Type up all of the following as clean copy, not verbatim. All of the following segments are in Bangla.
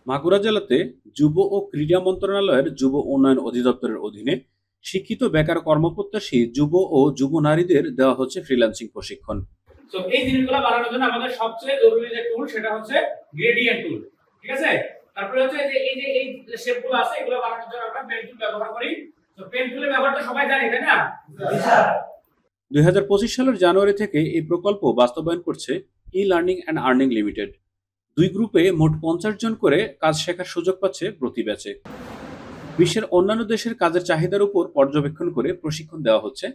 মাগুরা জেলাতে যুব ও ক্রীড়া মন্ত্রণালয়ের যুব উন্নয়ন অধিদপ্তরের অধীনে শিক্ষিত বেকার কর্মপ্রত্যাশী যুব ও যুব নারীদের দেওয়া হচ্ছে ফ্রিল্যান্সিং প্রশিক্ষণ। তো এই জিনিসগুলো বানানোর জন্য আমাদের সবচেয়ে জরুরি যে টুল সেটা হচ্ছে গ্রেডিয়েন্ট টুল। ঠিক আছে, তারপরে হচ্ছে এই শেপগুলো আছে এগুলো বানানোর জন্য আমরা পেন টুল ব্যবহার করি। তো পেন টুলের ব্যবহার তো সবাই জানে, তাই না? 2025 সালের জানুয়ারি থেকে এই প্রকল্প বাস্তবায়ন করছে e learning and earning limited. দুই গ্রুপে মোট 50 জন করে কাজ শেখার সুযোগ পাচ্ছে প্রতি ব্যাচে। বিশ্বের অন্যান্য দেশের কাজের চাহিদার উপর পর্যবেক্ষণ করে প্রশিক্ষণ দেওয়া হচ্ছে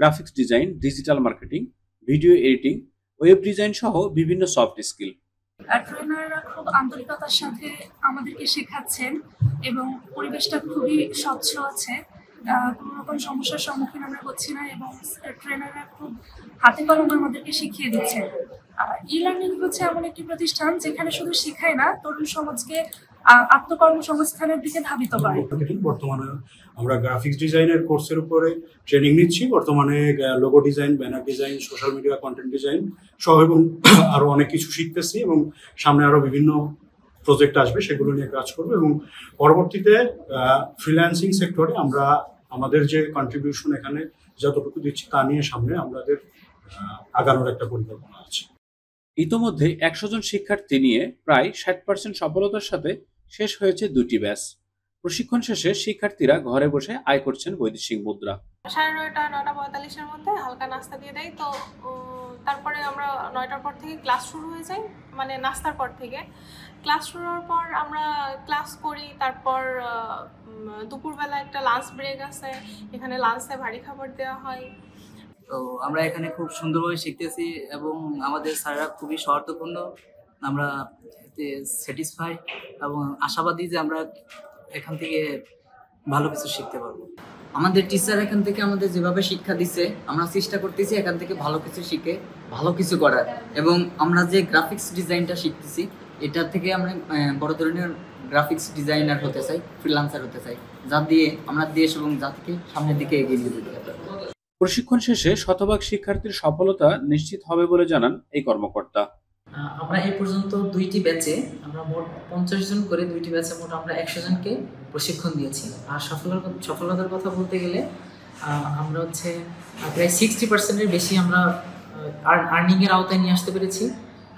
graphics design, digital marketing, video editing, web design সহ বিভিন্ন সফট স্কিল। ট্রেনাররা খুব আন্তরিকতার সাথে আমাদেরকে শেখাচ্ছেন এবং পরিবেশটা খুবই স্বচ্ছ আছে। কোনো রকম সমস্যার সম্মুখীন আমরা হচ্ছি না এবং ট্রেনাররা খুব হাতে কলমে আমাদেরকে শিখিয়ে দিচ্ছেন। ই লার্নিং হচ্ছে এমন একটি প্রতিষ্ঠান যেখানে শুধু শেখায় না, তরুণ সমাজকে আত্মকর্মসংস্থানের দিকে ধাবিত করে। বর্তমানে আমরা গ্রাফিক্স ডিজাইনের কোর্সের উপরে ট্রেনিং নিচ্ছি। বর্তমানে logo design, banner design, social media content design সহ এবং আরো অনেক কিছু শিখতেছি এবং সামনে আরো বিভিন্ন প্রজেক্ট আসবে, সেগুলো নিয়ে কাজ করবো এবং পরবর্তীতে ফ্রিল্যান্সিং সেক্টরে আমরা আমাদের যে কন্ট্রিবিউশন এখানে যতটুকু দিচ্ছি তা নিয়ে সামনে আমাদের আগানোর একটা পরিকল্পনা আছে। ইতোমধ্যে 100 জন শিক্ষার্থী নিয়ে প্রায় 60% সফলতার সাথে শেষ হয়েছে দুটি ব্যাচ। প্রশিক্ষণ শেষে শিক্ষার্থীরা ঘরে বসে আয় করছেন বৈদেশিক মুদ্রা। 9:30 9:45 মধ্যে হালকা নাস্তা দিয়ে দেয়। তো তারপরে আমরা 9টার পর থেকে ক্লাস শুরু হয়ে যায়, মানে নাস্তার পর থেকে ক্লাস শুরু হওয়ার পর আমরা ক্লাস করি। তারপর দুপুরবেলা একটা লাঞ্চ ব্রেক আছে, এখানে লাঞ্চে ভারী খাবার দেওয়া হয়। তো আমরা এখানে খুব সুন্দরভাবে শিখতেছি এবং আমাদের স্যাররা খুবই সহায়তাপূর্ণ। আমরা স্যাটিসফাই এবং আশাবাদী যে আমরা এখান থেকে ভালো কিছু শিখতে পারবো। আমাদের টিচার এখান থেকে আমাদের যেভাবে শিক্ষা দিচ্ছে, আমরা চেষ্টা করতেছি এখান থেকে ভালো কিছু শিখে ভালো কিছু করার। এবং আমরা যে গ্রাফিক্স ডিজাইনটা শিখতেছি, এটা থেকে আমরা বড় ধরনের গ্রাফিক্স ডিজাইনার হতে চাই, ফ্রিল্যান্সার হতে চাই, যা দিয়ে আমরা দেশ এবং জাতিকে সামনের দিকে এগিয়ে নিয়ে যেতে পারবো। প্রশিক্ষণ শেষে শতভাগ শিক্ষার্থীর সফলতা নিশ্চিত হবে বলে জানান এই কর্মকর্তা। আমরা এই পর্যন্ত দুইটি ব্যাচে আমরা মোট 50 জন করে, দুইটি ব্যাচে মোট আমরা 100 জনকে প্রশিক্ষণ দিয়েছি। আর সফলতার কথা বলতে গেলে আমরা হচ্ছে প্রায় 60%-এর বেশি আমরা আর্নিংয়ের আওতায় নিয়ে আসতে পেরেছি।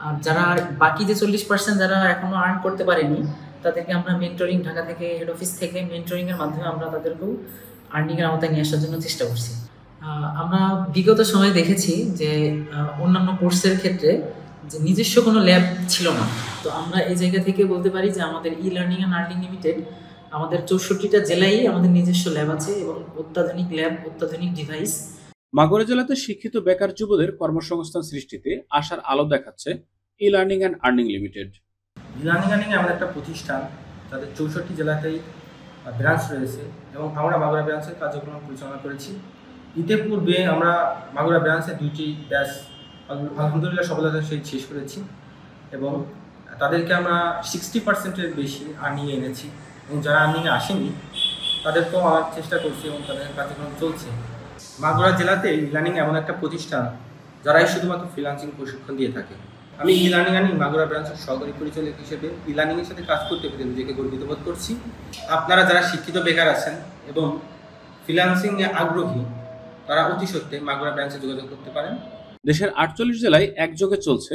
আর যারা বাকি যে 40% যারা এখনও আর্ন করতে পারেনি, তাদেরকে আমরা মেন্টরিং, ঢাকা থেকে হেড অফিস থেকে মেন্টরিংয়ের মাধ্যমে আমরা তাদেরকেও আর্নিংয়ের আওতায় নিয়ে আসার জন্য চেষ্টা করছি। আমরা বিগত সময়ে দেখেছি যে অন্যান্য কোর্সের ক্ষেত্রে যে নিজস্ব কোনো ল্যাব ছিল না। তো আমরা এই জায়গা থেকে বলতে পারি যে আমাদের e learning and earning limited আমাদের 64টা জেলায় আমাদের নিজস্ব ল্যাব আছে এবং অত্যাধুনিক ল্যাব, অত্যাধুনিক ডিভাইস। মাগুরা জেলাতে শিক্ষিত বেকার যুবদের কর্মসংস্থান সৃষ্টিতে আশার আলো দেখাচ্ছে e learning and earning limited. E learning earning এমন একটা প্রতিষ্ঠান যাদের 64 জেলাতেই ব্রাঞ্চ রয়েছে এবং আমরা মাগুরা ব্রাঞ্চের কার্যক্রম পরিচালনা করেছি। ইতিপূর্বে আমরা মাগুরা ব্রাঞ্চে 2টি ব্যাচ আলহামদুলিল্লাহ সফলতার সহিত শেষ করেছি এবং তাদেরকে আমরা 60%-এর বেশি আর্নিংয়ে এনেছি এবং যারা আর্নিংয়ে আসেনি তাদেরকেও আমার চেষ্টা করছি এবং তাদের কার্যক্রম চলছে। মাগুরা জেলাতে ই লার্নিং এমন একটা প্রতিষ্ঠান যারাই শুধুমাত্র ফ্রিল্যান্সিং প্রশিক্ষণ দিয়ে থাকে। আমি ই লার্নিং আর্নিং মাগুরা ব্রাঞ্চের সহকারী পরিচালক হিসেবে ই লার্নিংয়ের সাথে কাজ করতে পেরে নিজেকে গর্বিত বোধ করছি। আপনারা যারা শিক্ষিত বেকার আছেন এবং ফ্রিল্যান্সিংয়ে আগ্রহী, তারা অতি সত্ত্বে মাগুরা ব্রাঞ্চে যোগাযোগ করতে পারেন। দেশের 48 জেলায় একযোগে চলছে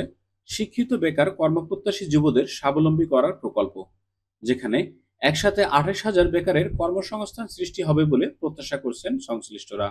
শিক্ষিত বেকার কর্মপ্রত্যাশী যুবদের স্বাবলম্বী করার প্রকল্প, যেখানে একসাথে 28,000 বেকারের কর্মসংস্থান সৃষ্টি হবে বলে প্রত্যাশা করছেন সংশ্লিষ্টরা।